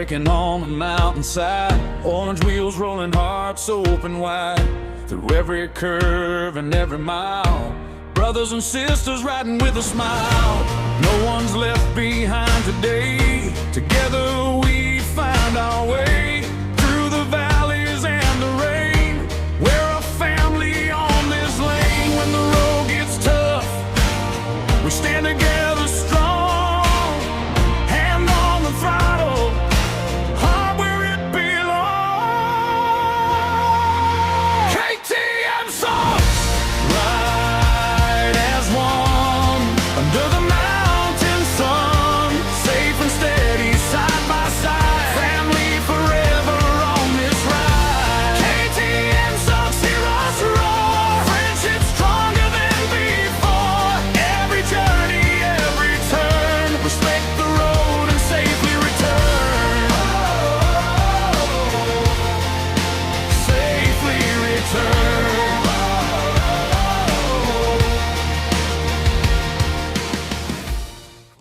breaking on the mountainside. Orange wheels rolling, hearts open wide, through every curve and every mile. Brothers and sisters riding with a smile. No one's left behind today. Together we find our way.